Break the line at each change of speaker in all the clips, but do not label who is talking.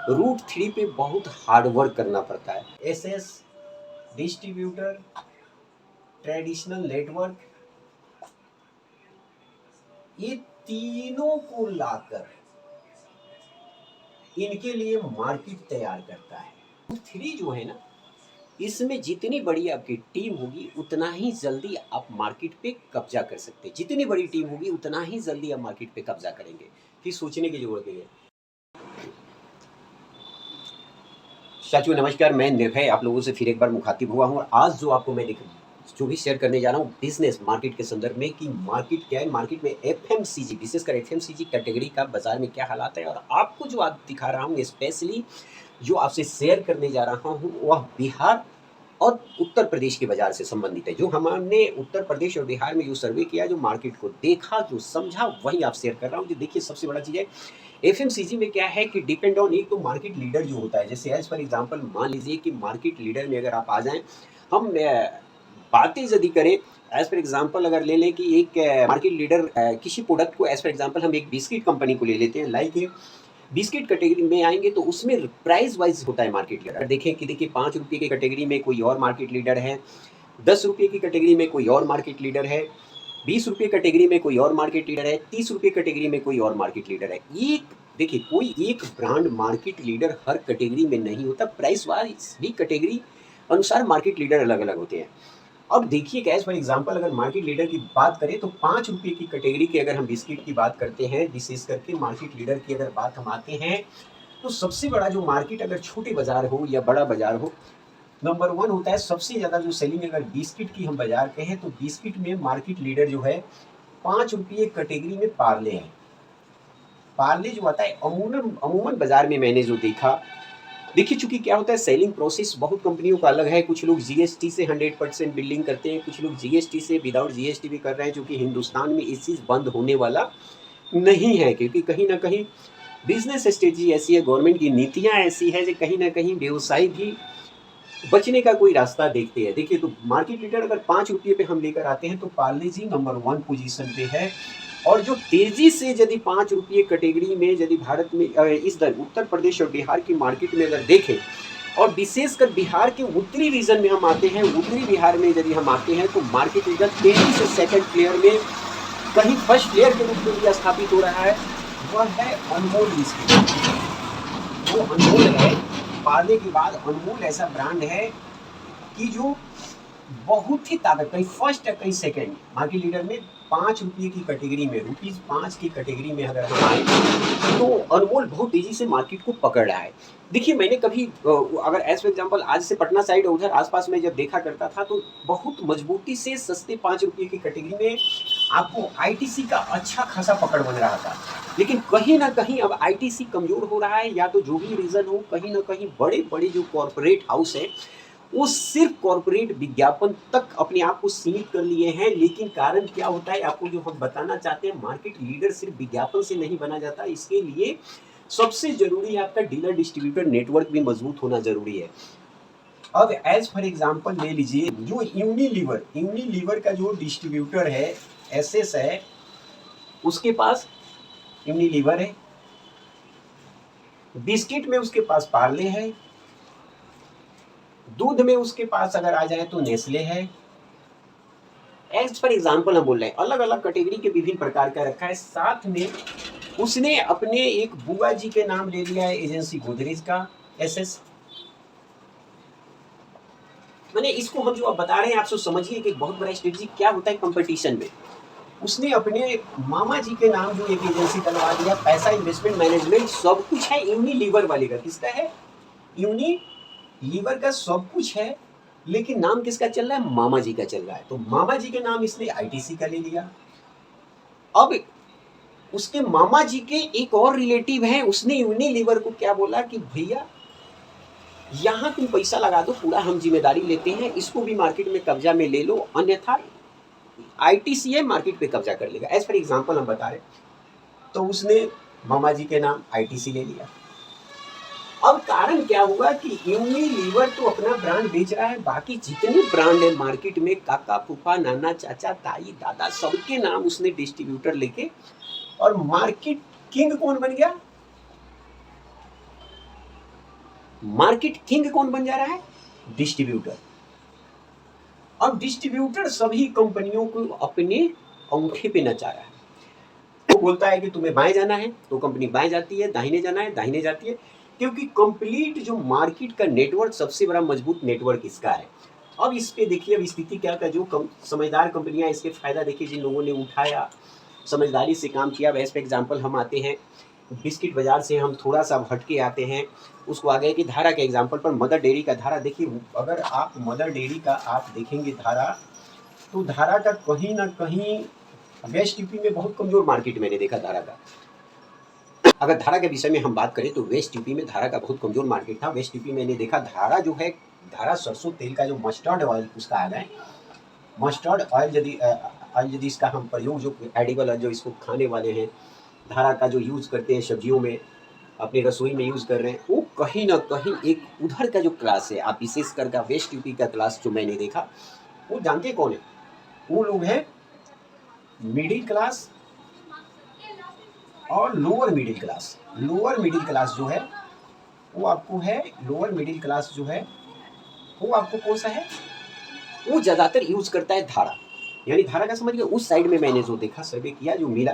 Root 3 पे बहुत hard work करना पड़ता है। एसएस, डिस्ट्रीब्यूटर, ट्रेडिशनल नेटवर्क, ये तीनों को लाकर इनके लिए मार्केट तैयार करता है। रूट 3 जो है ना, इसमें जितनी बड़ी आपकी टीम होगी उतना ही जल्दी आप मार्केट पे कब्जा कर सकते हैं। जितनी बड़ी टीम होगी उतना ही जल्दी आप मार्केट पे कब्जा करेंगे, फिर सोचने की जरूरत नहीं है। साथियों नमस्कार, मैं निर्भय आप लोगों से फिर एक बार मुखातिब हुआ हूँ। और आज जो आपको मैं जो भी शेयर करने जा रहा हूँ बिजनेस मार्केट के संदर्भ में, कि मार्केट क्या है, मार्केट में एफएमसीजी, विशेषकर एफएमसीजी कैटेगरी का बाजार में क्या हालात है। और आपको जो आज दिखा रहा हूँ, स्पेशली जो आपसे शेयर करने जा रहा हूँ, वह बिहार और उत्तर प्रदेश के बाजार से संबंधित है। जो हमने उत्तर प्रदेश और बिहार में जो सर्वे किया, जो मार्केट को देखा, जो समझा, वही आप शेयर कर रहा हूँ। जो देखिए, सबसे बड़ा चीज़ है एफएमसीजी में क्या है कि डिपेंड ऑन एक तो मार्केट लीडर जो होता है। जैसे एज फॉर एग्जांपल मान लीजिए कि मार्केट लीडर में अगर आप आ जाएं, हम बातें यदि करें, एज फॉर एग्जांपल अगर ले लें कि एक मार्केट लीडर किसी प्रोडक्ट को, एज फॉर एग्जांपल हम एक बिस्किट कंपनी को ले लेते हैं, लाइक बिस्किट कैटेगरी में आएंगे तो उसमें प्राइस वाइज होता है मार्केट लीडर। देखें कि देखिए 5 रुपये की कैटेगरी में कोई और मार्केट लीडर है, 10 रुपये की कैटेगरी में कोई और मार्केट लीडर है, 20 रुपये कैटेगरी में कोई और मार्केट लीडर है, 30 रुपये कैटेगरी में कोई और मार्केट लीडर है। एक देखिए, कोई एक ब्रांड मार्केट लीडर हर कैटेगरी में नहीं होता, प्राइस वाइज भी कैटेगरी अनुसार मार्केट लीडर अलग अलग होते हैं। अब देखिए एज फॉर एग्जांपल अगर मार्केट लीडर की बात करें तो 5 रुपये की कैटेगरी की अगर हम बिस्किट की बात करते हैं, विशेष करके मार्केट लीडर की अगर बात हम आते हैं, तो सबसे बड़ा जो मार्केट अगर छोटे बाजार हो या बड़ा बाजार हो, नंबर 1 होता है सबसे ज़्यादा जो सेलिंग। अगर बिस्किट की हम बाजार कहें तो बिस्किट में मार्केट लीडर जो है 5 रुपये कैटेगरी में पार्ले है। पार्ले जो आता है अमूमन बाजार में मैंने जो देखा, देखिए चूंकि क्या होता है, सेलिंग प्रोसेस बहुत कंपनियों का अलग है। कुछ लोग जीएसटी से 100% बिल्डिंग करते हैं, कुछ लोग जीएसटी से विदाउट जीएसटी भी कर रहे हैं, क्योंकि हिंदुस्तान में इस चीज़ बंद होने वाला नहीं है। क्योंकि कहीं ना कहीं बिजनेस स्ट्रेटजी ऐसी है, गवर्नमेंट की नीतियाँ ऐसी है, जो कहीं ना कहीं व्यवसाय भी बचने का कोई रास्ता देखते हैं। देखिए, तो मार्केट लीडर अगर 5 रुपये पे हम लेकर आते हैं तो पार्ले जी नंबर 1 पोजीशन पे है। और जो तेजी से यदि 5 रुपये कैटेगरी में यदि भारत में इस दर उत्तर प्रदेश और बिहार की मार्केट में अगर देखें, और विशेषकर बिहार के उत्तरी रीजन में हम आते हैं, उत्तरी बिहार में यदि हम आते हैं, तो मार्केट लीडर तेजी से सेकंड प्लेयर में, कहीं फर्स्ट प्लेयर के रूप में भी स्थापित हो रहा है। वह है अनमोल बिस्किट। वो अनमोल है, पार्ले के बाद अनमोल ऐसा ब्रांड है कि जो बहुत ही ताकत, कहीं फर्स्ट है कहीं सेकंड मार्केट लीडर में। 5 रुपये की कैटेगरी में, ₹5 की कैटेगरी में अगर हम आए तो अनमोल बहुत तेजी से मार्केट को पकड़ रहा है। देखिए, मैंने कभी अगर एज फॉर एग्जांपल आज से पटना साइड उधर आसपास में जब देखा करता था, तो बहुत मजबूती से सस्ते 5 रुपये की कैटेगरी में आपको आईटीसी का अच्छा खासा पकड़ बन रहा था। लेकिन कहीं ना कहीं अब आईटीसी कमजोर हो रहा है, या तो जो भी रीजन हो, कहीं ना कहीं बड़े बड़े जो कॉरपोरेट हाउस है वो सिर्फ कॉरपोरेट विज्ञापन तक अपने आप को सीमित कर लिए हैं। लेकिन कारण क्या होता है, आपको जो हम बताना चाहते हैं, मार्केट लीडर सिर्फ विज्ञापन से नहीं बना जाता। इसके लिए सबसे जरूरी है आपका डीलर डिस्ट्रीब्यूटर नेटवर्क भी मजबूत होना जरूरी है। अब एज फॉर एग्जांपल ले लीजिए, जो यूनिलीवर का जो डिस्ट्रीब्यूटर है, एसएस है, उसके पास यूनिलीवर है। बिस्किट में उसके पास पार्ले है, दूध में उसके पास अगर आ जाए तो नेस्ले है। एज फॉर एग्जाम्पल हम बोल रहे हैं, अलग अलग कैटेगरी के विभिन्न प्रकार का रखा है। साथ में उसने अपने एक बुआ जी के नाम ले लिया है, एजेंसी गोदरेज का, एसएस। मैंने इसको हम जो आप बता रहे हैं, आप समझिए कि एक बहुत बड़ा स्ट्रेटजी क्या होता है कंपटीशन में। उसने अपने मामा जी के नाम जो एक एजेंसी डलवा दिया, पैसा इन्वेस्टमेंट मैनेजमेंट सब कुछ है यूनिलीवर वाले का। किसका है? यूनिलीवर का सब कुछ है, लेकिन नाम किसका चल रहा है? मामा जी का चल रहा है। तो मामा जी के नाम इसने आईटीसी का ले लिया। अब उसके मामा जी के एक और रिलेटिव हैं, उसने यूनिलीवर को क्या बोला कि भैया यहाँ तुम पैसा लगा दो, पूरा हम जिम्मेदारी लेते हैं, इसको भी मार्केट में कब्जा में ले लो, अन्यथा आईटीसी मार्केट पे कब्जा कर लेगा। एज फॉर एग्जांपल हम बता रहे, तो उसने मामा जी के नाम आईटीसी ले लिया। अब कारण क्या हुआ कि यूनिलीवर तो अपना ब्रांड बेच रहा है, बाकी जितने ब्रांड है मार्केट में, काका फूफा नाना चाचा ताई दादा सबके नाम उसने डिस्ट्रीब्यूटर लेके, और मार्केट किंग कौन बन गया? मार्केट किंग कौन बन जा रहा है? डिस्ट्रीब्यूटर। अब डिस्ट्रीब्यूटर सभी कंपनियों को अपने अंगूठे पे नचा रहा है। वो बोलता है कि तुम्हें बाएं जाना है तो कंपनी बाएं जाती है, दाहिने जाना है दाहिने जाती है, क्योंकि कंप्लीट जो मार्केट का नेटवर्क, सबसे बड़ा मजबूत नेटवर्क इसका है। अब इस पे देखिए, अब स्थिति क्या का जो समझदार कंपनियां इसके फायदा देखिए, जिन लोगों ने उठाया, समझदारी से काम किया। बेस्ट पे एग्जाम्पल हम आते हैं बिस्किट बाजार से, हम थोड़ा सा हटके आते हैं, उसको आ गए कि धारा के एग्जाम्पल पर। मदर डेयरी का धारा देखिए, अगर आप मदर डेयरी का आप देखेंगे धारा, तो धारा का कहीं ना कहीं वेस्ट यूपी में बहुत कमजोर मार्केट मैंने देखा धारा का। अगर धारा के विषय में हम बात करें तो वेस्ट यूपी में धारा का बहुत कमजोर मार्केट था। वेस्ट यूपी मैंने देखा धारा जो है, धारा सरसों तेल का जो मस्टर्ड ऑयल उसका आ गया, मस्टर्ड ऑयल यदि इसका हम प्रयोग, जो एडिबल जो इसको खाने वाले हैं, धारा का जो यूज़ करते हैं सब्जियों में, अपनी रसोई में यूज़ कर रहे हैं, वो कहीं ना कहीं एक उधर का जो क्लास है, आप विशेष कर वेस्ट यूपी का क्लास जो मैंने देखा, वो जानते कौन है? वो लोग हैं मिडिल क्लास और lower middle class. Lower middle class जो है वो आपको है, लोअर मिडिल क्लास जो है वो आपको कौन सा है? वो ज़्यादातर यूज़ करता है धारा, यानी धारा का समझिए। उस साइड में मैंने जो देखा, सर्वे किया, जो मिला,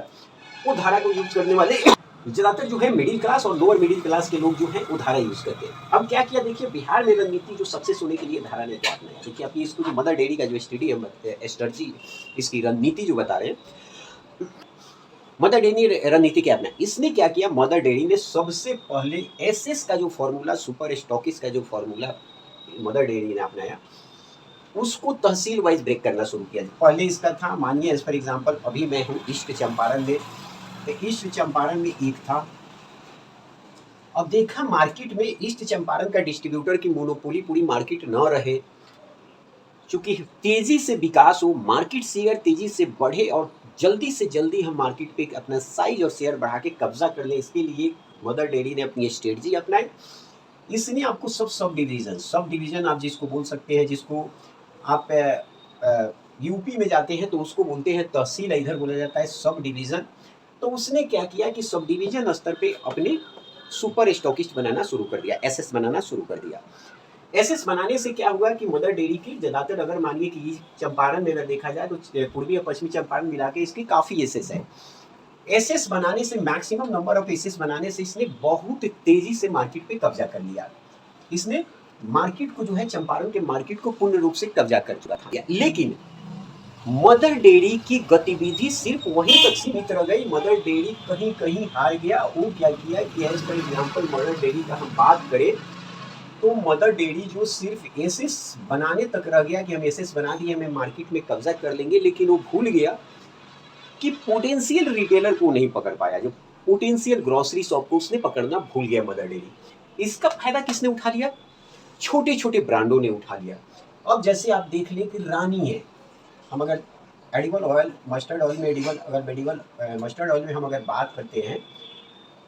वो धारा को यूज़ करने वाले ज़्यादातर जो है मिडिल क्लास और लोअर मिडिल क्लास के लोग जो हैं वो धारा यूज़ करते हैं। अब क्या किया देखिए, बिहार में रणनीति जो सक्सेस होने के लिए धारा ने क्या अपनाया, देखिए आप इसको जो मदर डेयरी का जो स्ट्रेटजी, इसकी रणनीति जो बता रहे हैं, मदर डेयरी ने रणनीति क्या अपनाया? इसने क्या किया, मदर डेयरी ने सबसे पहले एसएस का जो फॉर्मूला, सुपर स्टॉकिस्ट का जो फॉर्मूला मदर डेयरी ने अपनाया, उसको तहसील वाइज ब्रेक करना शुरू किया। पहले इसका था, मानिए एज फॉर एग्जांपल, अभी मैं हूँ ईस्ट चंपारण में, तो ईस्ट चंपारण में एक था। अब देखा मार्केट में ईस्ट चंपारण का डिस्ट्रीब्यूटर की मोनोपोली पूरी मार्केट न रहे, चूंकि तेजी से विकास हो, मार्केट शेयर तेजी से बढ़े और जल्दी से जल्दी हम मार्केट पे अपना साइज और शेयर बढ़ा के कब्जा कर ले, इसके लिए मदर डेयरी ने अपनी स्ट्रेटजी अपनाई। इसने आपको सब डिवीजन आप जिसको बोल सकते हैं, जिसको आप यूपी में जाते हैं तो उसको बोलते हैं तहसील, इधर बोला जाता है सब डिवीज़न। तो उसने क्या किया कि सब डिवीज़न स्तर पे अपने सुपर स्टॉकिस्ट बनाना शुरू कर दिया, एसएस बनाना शुरू कर दिया। एसएस बनाने से क्या हुआ कि मदर डेयरी की ज़्यादातर, अगर मानिए कि चंपारण में अगर देखा जाए तो पूर्वी और पश्चिमी चंपारण मिला के इसकी काफ़ी एसएस है। एसएस बनाने से, मैक्सिमम नंबर ऑफ एसएस बनाने से इसने बहुत तेज़ी से मार्केट पे कब्जा कर लिया। इसने मार्केट को जो है, चंपारण के मार्केट को पूर्ण रूप से कब्जा कर चुका था। लेकिन मदर डेयरी की गतिविधि सिर्फ वहीं तक सीमित रह गई। मदर डेयरी कहीं कहीं हार गया। वो क्या किया कि as for example Mother Dairy का हम बात करें तो मदर डेयरी जो सिर्फ एसएस बनाने तक रह गया कि हम एसएस बना दिए, हमें मार्केट में कब्जा कर लेंगे, लेकिन वो भूल गया कि पोटेंशियल रिटेलर को नहीं पकड़ पाया, जो पोटेंशियल ग्रोसरी शॉप को उसने पकड़ना भूल गया मदर डेयरी। इसका फायदा किसने उठा लिया? छोटे छोटे ब्रांडों ने उठा लिया। अब जैसे आप देख लें कि रानी है, हम अगर एडिबल ऑयल, मस्टर्ड ऑयल में एडिबल मस्टर्ड ऑयल में हम अगर बात करते हैं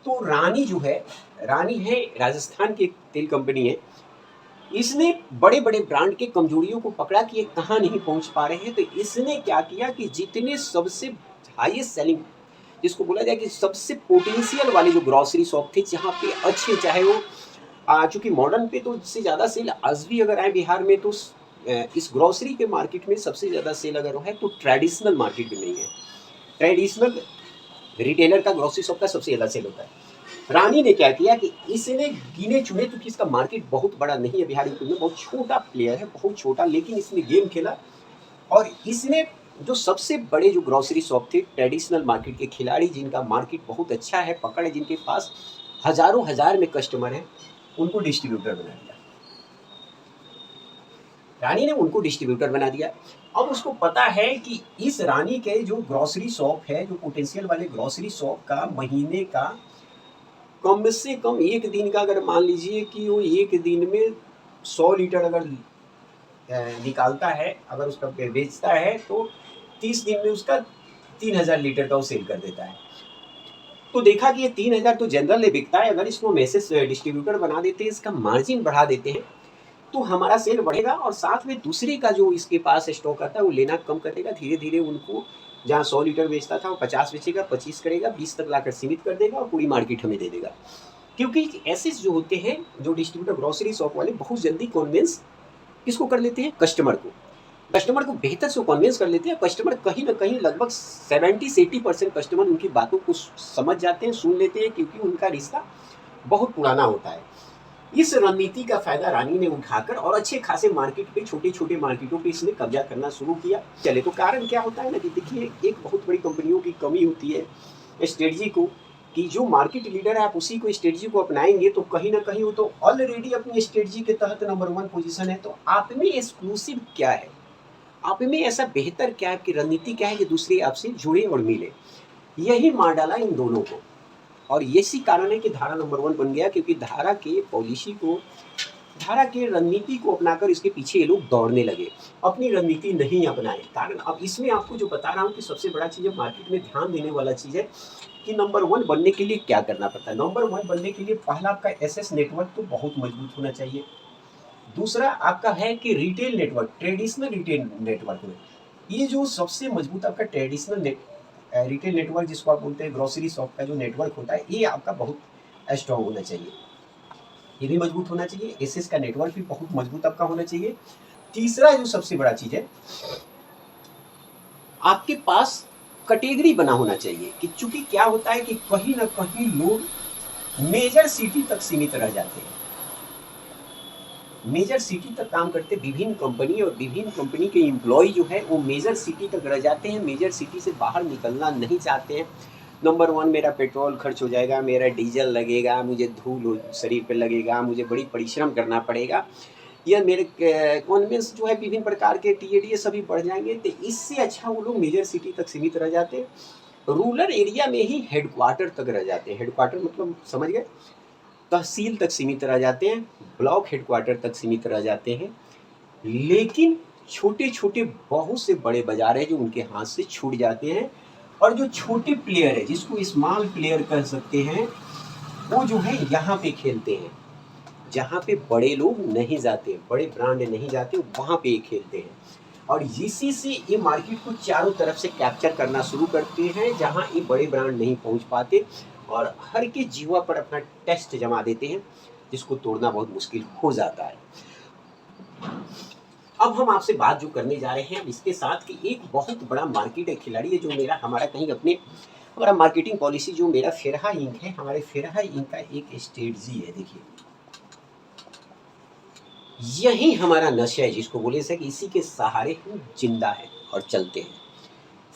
तो रानी जो है, रानी है राजस्थान की एक तेल कंपनी है। इसने बड़े बड़े ब्रांड के कमजोरियों को पकड़ा कि ये कहाँ नहीं पहुंच पा रहे हैं, तो इसने क्या किया कि जितने सबसे हाईएस्ट सेलिंग, जिसको बोला जाए कि सबसे पोटेंशियल वाले जो ग्रॉसरी शॉप थे, जहाँ पे अच्छे, चाहे वो चूँकि मॉडर्न पे तो इससे ज़्यादा सेल आज भी अगर आए बिहार में, तो इस ग्रॉसरी के मार्केट में सबसे ज़्यादा सेल अगर है तो ट्रेडिशनल मार्केट में नहीं है। ट्रेडिशनल रिटेलर का, ग्रॉसरी शॉप का सबसे ज़्यादा सेल होता है। रानी ने क्या किया कि इसने गिने चुने, क्योंकि इसका मार्केट बहुत बड़ा नहीं है बिहार यूपी में, बहुत छोटा प्लेयर है, बहुत छोटा, लेकिन इसने गेम खेला और इसने जो सबसे बड़े जो ग्रॉसरी शॉप थे, ट्रेडिशनल मार्केट के खिलाड़ी, जिनका मार्केट बहुत अच्छा है, पकड़ है, जिनके पास हजारों हजार में कस्टमर हैं, उनको डिस्ट्रीब्यूटर बना दिया। रानी ने उनको डिस्ट्रीब्यूटर बना दिया। अब उसको पता है कि इस रानी के जो ग्रॉसरी शॉप है, जो पोटेंशियल वाले ग्रॉसरी शॉप का महीने का कम से कम एक दिन का, अगर मान लीजिए कि वो एक दिन में 100 लीटर अगर निकालता है, अगर उसका बेचता है, तो 30 दिन में उसका 3000 लीटर का वो सेल कर देता है। तो देखा कि ये 3000 तो जनरल में बिकता है, अगर इसको मैसेज डिस्ट्रीब्यूटर बना देते हैं, इसका मार्जिन बढ़ा देते हैं, तो हमारा सेल बढ़ेगा और साथ में दूसरे का जो इसके पास स्टॉक आता है वो लेना कम करेगा। धीरे धीरे उनको, जहाँ 100 लीटर बेचता था वो 50 बेचेगा, 25 करेगा, 20 तक लाकर सीमित कर देगा और पूरी मार्केट हमें दे देगा। क्योंकि ऐसे जो होते हैं, जो डिस्ट्रीब्यूटर ग्रोसरी शॉप वाले, बहुत जल्दी कन्विंस किसको कर लेते हैं, कस्टमर को। कस्टमर को बेहतर से कन्विंस कर लेते हैं। कस्टमर कहीं ना कहीं लगभग 70 से 80% कस्टमर उनकी बातों को समझ जाते हैं, सुन लेते हैं, क्योंकि उनका रिश्ता बहुत पुराना होता है। इस रणनीति का फायदा रानी ने उठाकर और अच्छे खासे मार्केट पे, छोटे छोटे मार्केटों पे इसने कब्जा करना शुरू किया। चले तो कारण क्या होता है ना कि देखिए, एक बहुत बड़ी कंपनियों की कमी होती है स्ट्रेटजी को, कि जो मार्केट लीडर है आप उसी को स्ट्रेटजी को अपनाएंगे तो कहीं ना कहीं वो तो ऑलरेडी अपनी स्ट्रेटजी के तहत नंबर 1 पोजीशन है। तो आप में एक्सक्लूसिव क्या है, आप में ऐसा बेहतर क्या है, आपकी रणनीति क्या है कि दूसरे आपसे जुड़े और मिले। यही मार डाला इन दोनों को, और यही कारण है कि धारा नंबर 1 बन गया, क्योंकि धारा के पॉलिसी को, धारा के रणनीति को अपनाकर इसके पीछे ये लोग दौड़ने लगे, अपनी रणनीति नहीं अपनाए। कारण अब इसमें आपको जो बता रहा हूँ कि सबसे बड़ा चीज़ है, मार्केट में ध्यान देने वाला चीज़ है कि नंबर 1 बनने के लिए क्या करना पड़ता है। नंबर 1 बनने के लिए पहला आपका एसएस नेटवर्क तो बहुत मजबूत होना चाहिए। दूसरा आपका है कि retail network, traditional retail network में, ये जो सबसे मजबूत आपका ट्रेडिशनल रिटेल नेटवर्क जिसको आप बोलते हैं ग्रोसरी शॉप का जो नेटवर्क होता है, ये आपका बहुत स्ट्रॉन्ग होना चाहिए, ये भी मजबूत होना चाहिए। एसएस का नेटवर्क भी बहुत मजबूत आपका होना चाहिए। तीसरा जो सबसे बड़ा चीज़ है, आपके पास कैटेगरी बना होना चाहिए। कि चूंकि क्या होता है कि कहीं ना कहीं लोग मेजर सिटी तक सीमित रह जाते हैं, मेजर सिटी तक काम करते, विभिन्न कंपनी और विभिन्न कंपनी के एम्प्लॉय जो है वो मेजर सिटी तक रह जाते हैं, मेजर सिटी से बाहर निकलना नहीं चाहते हैं। नंबर 1, मेरा पेट्रोल खर्च हो जाएगा, मेरा डीजल लगेगा, मुझे धूल शरीर पे लगेगा, मुझे बड़ी परिश्रम करना पड़ेगा, या मेरे कॉन्वेंस जो है विभिन्न प्रकार के टीएडीए सभी बढ़ जाएंगे। तो इससे अच्छा वो लोग मेजर सिटी तक सीमित रह जाते हैं, रूरल एरिया में ही हेडक्वार्टर तक रह जाते हैं। हेडक्वार्टर मतलब समझ गए, तहसील तक सीमित रह जाते हैं, ब्लॉक हेडक्वार्टर तक सीमित रह जाते हैं। लेकिन छोटे छोटे बहुत से बड़े बाजार है जो उनके हाथ से छूट जाते हैं, और जो छोटे प्लेयर है जिसको स्मॉल प्लेयर कह सकते हैं, वो जो है यहाँ पे खेलते हैं, जहाँ पे बड़े लोग नहीं जाते, बड़े ब्रांड नहीं जाते, वहाँ पे खेलते हैं। और इसी से ये मार्केट को चारों तरफ से कैप्चर करना शुरू करते हैं, जहाँ ये बड़े ब्रांड नहीं पहुँच पाते, और हर के जीवा पर अपना टेस्ट जमा देते हैं, जिसको तोड़ना बहुत मुश्किल हो जाता है। अब हम आपसे बात जो करने जा रहे हैं इसके साथ कि एक बहुत बड़ा मार्केट है, खिलाड़ी है, जो मेरा हमारा कहीं अपने हमारा मार्केटिंग पॉलिसी जो मेरा फेरहा इंक है, हमारे फेरहा इंक का एक स्ट्रेटजी है। देखिए, यही हमारा नशा है, जिसको बोले से कि इसी के सहारे हम जिंदा हैं और चलते हैं।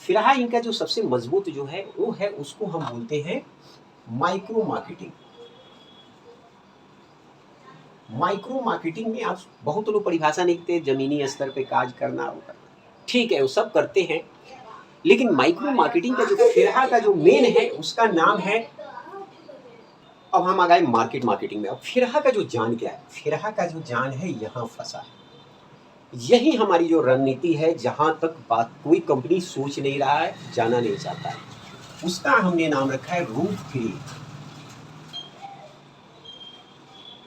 फेरहा इंक का जो सबसे मजबूत जो है वो है, उसको हम बोलते हैं माइक्रो मार्केटिंग। माइक्रो मार्केटिंग में आप बहुत लोग परिभाषा नहीं देते, जमीनी स्तर पे काज करना होगा, ठीक है वो सब करते हैं, लेकिन माइक्रो मार्केटिंग का जो फेरहा का जो मेन है उसका नाम है, अब हम आ गए मार्केट मार्केटिंग में। अब फेरहा का जो जान क्या है, फेरहा का जो जान है यहाँ फंसा है। यही हमारी जो रणनीति है, जहाँ तक बात कोई कंपनी सोच नहीं रहा है, जाना नहीं चाहता है, उसका हमने नाम रखा है रूट 3।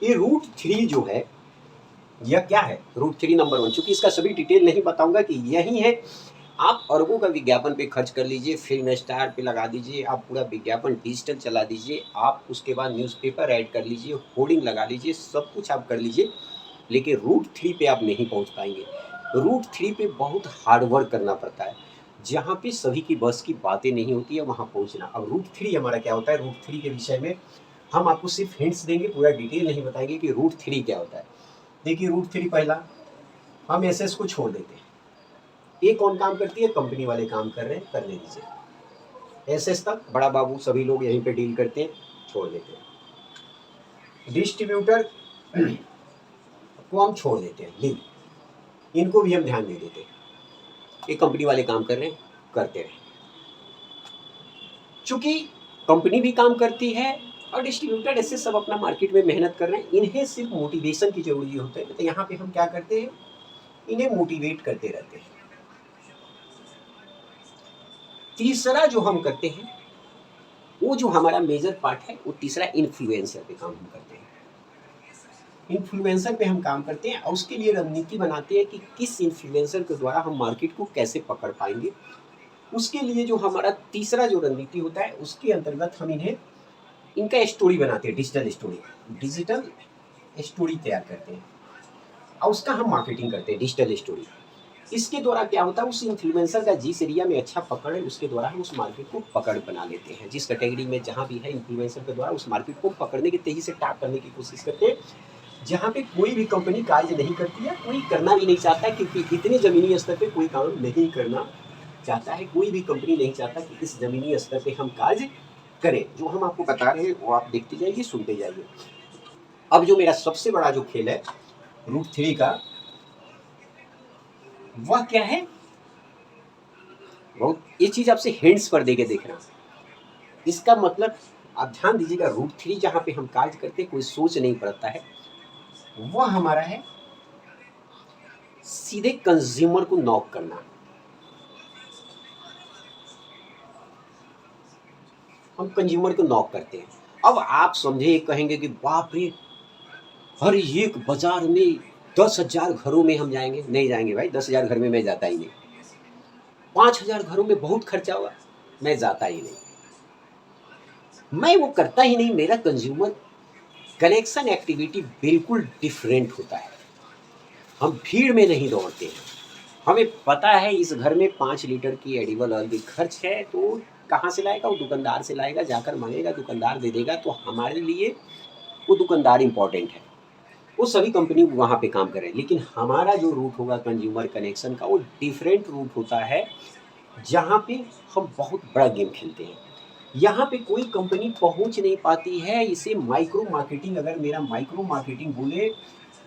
ये रूट 3 जो है, यह क्या है, रूट 3 नंबर 1, चूंकि इसका सभी डिटेल नहीं बताऊंगा कि यही है। आप अरबों का विज्ञापन पे खर्च कर लीजिए, फिल्म स्टार पे लगा दीजिए, आप पूरा विज्ञापन डिजिटल चला दीजिए, आप उसके बाद न्यूज़पेपर ऐड कर लीजिए, होर्डिंग लगा लीजिए, सब कुछ आप कर लीजिए, लेकिन रूट 3 पे आप नहीं पहुंच पाएंगे। रूट 3 पे बहुत हार्ड वर्क करना पड़ता है, जहाँ पे सभी की बस की बातें नहीं होती है वहाँ पहुँचना। अब रूट 3 हमारा क्या होता है, रूट 3 के विषय में हम आपको सिर्फ हिंट्स देंगे, पूरा डिटेल नहीं बताएंगे कि रूट 3 क्या होता है। देखिए, रूट 3 पहला, हम एसएस को छोड़ देते हैं। ये कौन काम करती है, कंपनी वाले काम कर रहे हैं, करने दीजिए। एसएस तक बड़ा बाबू सभी लोग यहीं पे डील करते हैं, छोड़ देते हैं। डिस्ट्रीब्यूटर को हम छोड़ देते हैं, लीव, इनको भी हम ध्यान दे देते हैं, ये कंपनी वाले काम कर रहे हैं, करते रहे। चूंकि कंपनी भी काम करती है और डिस्ट्रीब्यूटर ऐसे सब अपना मार्केट में मेहनत कर रहे हैं, इन्हें सिर्फ मोटिवेशन की जरूरी होती है। तो यहाँ पे हम क्या करते हैं, इन्हें मोटिवेट करते रहते हैं। तीसरा जो हम करते हैं, वो जो हमारा मेजर पार्ट है, वो तीसरा इन्फ्लुएंसर पे काम हम करते हैं। इन्फ्लुएंसर पे हम काम करते हैं और उसके लिए रणनीति बनाते हैं कि किस इन्फ्लुएंसर के द्वारा हम मार्केट को कैसे पकड़ पाएंगे। उसके लिए जो हमारा तीसरा जो रणनीति होता है, उसके अंतर्गत हम इन्हें इनका स्टोरी बनाते हैं, डिजिटल स्टोरी तैयार करते हैं और उसका हम मार्केटिंग करते हैं, डिजिटल स्टोरी। इसके द्वारा क्या होता है, उस इन्फ्लुएंसर का जिस एरिया में अच्छा पकड़ है उसके द्वारा हम उस मार्केट को पकड़ बना लेते हैं। जिस कैटेगरी में जहाँ भी है इन्फ्लुएंसर के द्वारा उस मार्केट को पकड़ने की, तेजी से टैप करने की कोशिश करते हैं, जहाँ पे कोई भी कंपनी कार्य नहीं करती है, कोई करना भी नहीं चाहता है, क्योंकि इतने ज़मीनी स्तर पे कोई काम नहीं करना चाहता है। कोई भी कंपनी नहीं चाहता कि इस ज़मीनी स्तर पे हम कार्य करें। जो हम आपको बता रहे हैं वो आप देखते जाइए, सुनते जाइए। अब जो मेरा सबसे बड़ा जो खेल है रूट 3 का, वह क्या है, बहुत ये चीज़ आपसे हिंट्स पर देके देख रहा हूँ। इसका मतलब आप ध्यान दीजिएगा, रूट 3 जहाँ पे हम कार्य करते कोई सोच नहीं पड़ता है, वह हमारा है सीधे कंज्यूमर को नॉक करना। हम कंज्यूमर को नॉक करते हैं। अब आप समझे, कहेंगे कि बाप रे, हर एक बाजार में 10,000 घरों में हम जाएंगे। नहीं जाएंगे भाई, 10,000 घर में मैं जाता ही नहीं। 5,000 घरों में बहुत खर्चा हुआ, मैं जाता ही नहीं, मैं वो करता ही नहीं। मेरा कंज्यूमर कनेक्शन एक्टिविटी बिल्कुल डिफरेंट होता है। हम भीड़ में नहीं दौड़ते हैं। हमें पता है इस घर में 5 लीटर की एडिबल ऑयल की खर्च है, तो कहाँ से लाएगा, वो दुकानदार से लाएगा, जाकर मांगेगा, दुकानदार दे देगा। तो हमारे लिए वो दुकानदार इम्पॉर्टेंट है, वो सभी कंपनी वहाँ पे काम कर रहे हैं। लेकिन हमारा जो रूट होगा कंज्यूमर कनेक्शन का, वो डिफरेंट रूट होता है, जहाँ पे हम बहुत बड़ा गेम खेलते हैं। यहाँ पे कोई कंपनी पहुँच नहीं पाती है। इसे माइक्रो मार्केटिंग, अगर मेरा माइक्रो मार्केटिंग बोले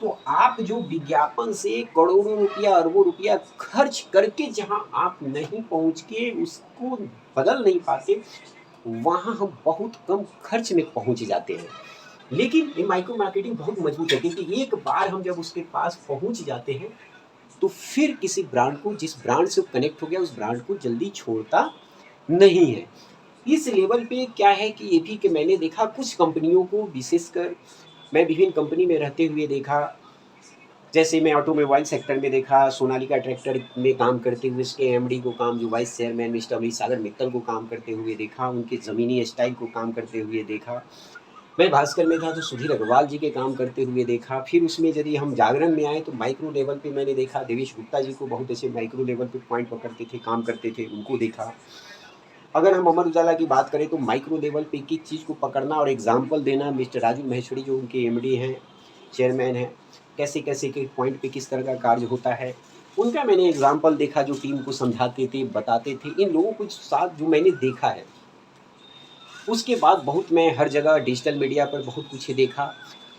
तो आप जो विज्ञापन से करोड़ों रुपया, अरबों रुपया खर्च करके जहाँ आप नहीं पहुँच के उसको बदल नहीं पाते, वहाँ हम बहुत कम खर्च में पहुँच जाते हैं। लेकिन ये माइक्रो मार्केटिंग बहुत मजबूत है, क्योंकि एक बार हम जब उसके पास पहुँच जाते हैं तो फिर किसी ब्रांड को, जिस ब्रांड से कनेक्ट हो गया, उस ब्रांड को जल्दी छोड़ता नहीं है। इस लेवल पे क्या है कि ये भी कि मैंने देखा कुछ कंपनियों को, विशेषकर मैं विभिन्न कंपनी में रहते हुए देखा। जैसे मैं ऑटोमोबाइल सेक्टर में देखा, सोनालिका ट्रैक्टर में काम करते हुए इसके एमडी को काम, जो वाइस चेयरमैन मिस्टर अमरीश सागर मित्तल को काम करते हुए देखा। उनके ज़मीनी स्टाइल को काम करते हुए देखा। मैं भास्कर में था तो सुधीर अग्रवाल जी के काम करते हुए देखा। फिर उसमें यदि हम जागरण में आए तो माइक्रो लेवल पे मैंने देखा देवेश गुप्ता जी को, बहुत ऐसे माइक्रो लेवल पे पॉइंट पकड़ते थे, काम करते थे, उनको देखा। अगर हम अमर उजाला की बात करें तो माइक्रो लेवल पे एक एक चीज़ को पकड़ना और एग्जाम्पल देना, मिस्टर राजू महेश्वरी जो उनके एमडी हैं, चेयरमैन हैं, कैसे कैसे के पॉइंट पे किस तरह का कार्य होता है, उनका मैंने एग्जाम्पल देखा, जो टीम को समझाते थे, बताते थे। इन लोगों के साथ जो मैंने देखा है, उसके बाद बहुत मैं हर जगह डिजिटल मीडिया पर बहुत कुछ देखा।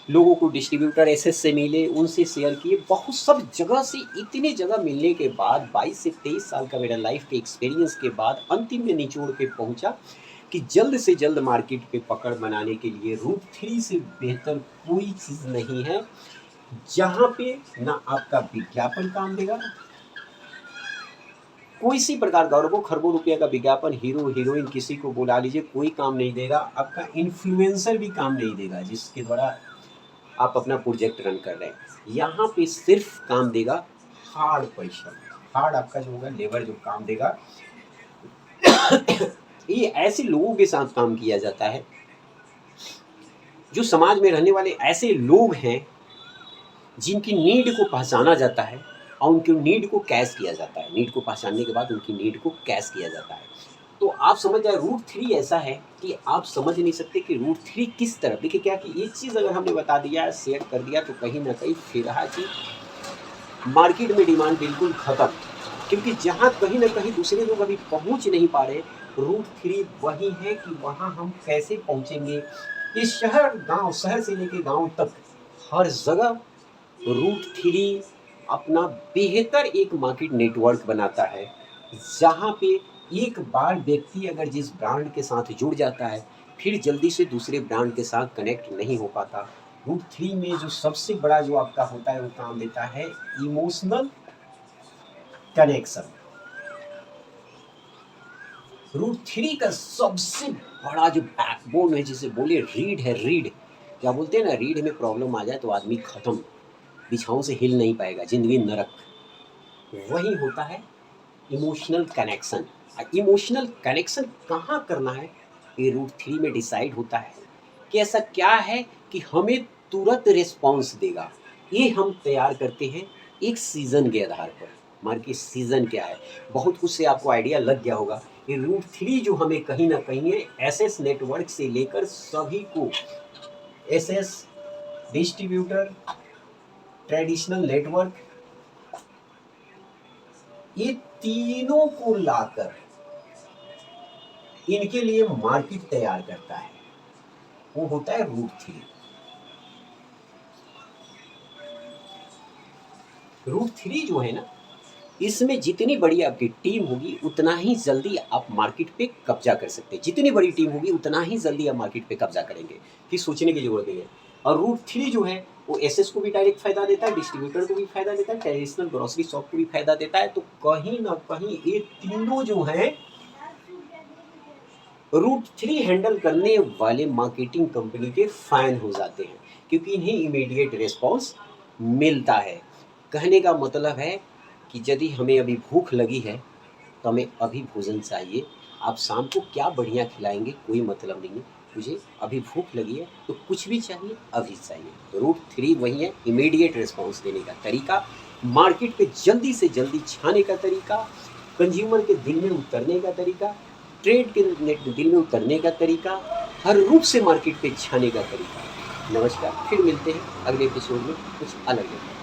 लोगों को डिस्ट्रीब्यूटर एसएस से मिले, उनसे शेयर किए, बहुत सब जगह से, इतने जगह मिलने के बाद 22 से 23 साल का मेरा लाइफ के एक्सपीरियंस के बाद अंतिम में निचोड़ पे पहुंचा कि जल्द से जल्द मार्केट पे पकड़ बनाने के लिए रूट 3 से बेहतर कोई चीज़ नहीं है, जहाँ पे ना आपका विज्ञापन काम देगा, कोई सी प्रकार का, अरबों खरबों रुपया का विज्ञापन, हीरो हीरोइन किसी को बुला लीजिए, कोई काम नहीं देगा। आपका इन्फ्लुएंसर भी काम नहीं देगा जिसके द्वारा आप अपना प्रोजेक्ट रन कर रहे हैं। यहाँ पे सिर्फ काम देगा हार्ड परिश्रम, हार्ड आपका जो होगा लेबर जो काम देगा। ये ऐसे लोगों के साथ काम किया जाता है, जो समाज में रहने वाले ऐसे लोग हैं जिनकी नीड को पहचाना जाता है और उनकी नीड को कैश किया जाता है। नीड को पहचानने के बाद उनकी नीड को कैश किया जाता है। तो आप समझ जाए, रूट 3 ऐसा है कि आप समझ नहीं सकते कि रूट 3 किस तरफ। देखिए क्या कि ये चीज़ अगर हमने बता दिया, शेयर कर दिया, तो कहीं ना कहीं फिर कि मार्केट में डिमांड बिल्कुल खत्म, क्योंकि जहाँ कहीं ना कहीं दूसरे लोग अभी पहुँच नहीं पा रहे, रूट 3 वही है कि वहाँ हम कैसे पहुँचेंगे। इस शहर गांव, शहर से लेके गांव तक हर जगह रूट 3 अपना बेहतर एक मार्केट नेटवर्क बनाता है, जहाँ पे एक बार व्यक्ति अगर जिस ब्रांड के साथ जुड़ जाता है, फिर जल्दी से दूसरे ब्रांड के साथ कनेक्ट नहीं हो पाता। रूट 3 में जो सबसे बड़ा जो आपका होता है, वो काम देता है इमोशनल कनेक्शन। रूट 3 का सबसे बड़ा जो बैकबोन है, जिसे बोले रीढ़ है, रीढ़, क्या बोलते हैं ना, रीढ़ में प्रॉब्लम आ जाए तो आदमी खत्म, बिछाओं से हिल नहीं पाएगा, जिंदगी नरक। वही होता है इमोशनल कनेक्शन। इमोशनल कनेक्शन कहाँ करना है, ये रूट 3 में डिसाइड होता है। कि ऐसा क्या है कि हमें तुरंत रिस्पॉन्स देगा। ये हम तैयार करते हैं एक सीज़न के आधार पर। मार्केट सीज़न क्या है, बहुत कुछ से आपको आइडिया लग गया होगा। ये रूट 3 जो हमें कहीं न कहीं एसएस नेटवर्क से लेकर सभी को, एसएस, डिस्ट्रीब्यूटर, ट्रेडिशनल नेटवर्क, ये तीनों को लाकर इनके लिए मार्केट तैयार करता है, वो होता है रूट 3। रूट 3 जो है ना, इसमें जितनी बड़ी आपकी टीम होगी उतना ही जल्दी आप मार्केट पे कब्जा कर सकते हैं। जितनी बड़ी टीम होगी उतना ही जल्दी आप मार्केट पे कब्जा करेंगे, फिर सोचने की जरूरत नहीं है। और रूट 3 जो है वो एसएस को भी डायरेक्ट फायदा देता है, डिस्ट्रीब्यूटर को भी फायदा देता है, ट्रेडिशनल ग्रोसरी शॉप को भी फायदा देता है। तो कहीं ना कहीं ये तीनों जो है रूट 3 हैंडल करने वाले मार्केटिंग कंपनी के फैन हो जाते हैं, क्योंकि इन्हें इमीडिएट रिस्पॉन्स मिलता है। कहने का मतलब है कि यदि हमें अभी भूख लगी है तो हमें अभी भोजन चाहिए। आप शाम को क्या बढ़िया खिलाएंगे कोई मतलब नहीं है, मुझे अभी भूख लगी है तो कुछ भी चाहिए अभी चाहिए। तो रूट 3 वही है, इमीडिएट रिस्पॉन्स देने का तरीका, मार्केट पे जल्दी से जल्दी छाने का तरीका, कंज्यूमर के दिल में उतरने का तरीका, ट्रेड के दिल में उतरने का तरीका, हर रूप से मार्केट पे छाने का तरीका। नमस्कार, फिर मिलते हैं अगले एपिसोड में कुछ अलग है।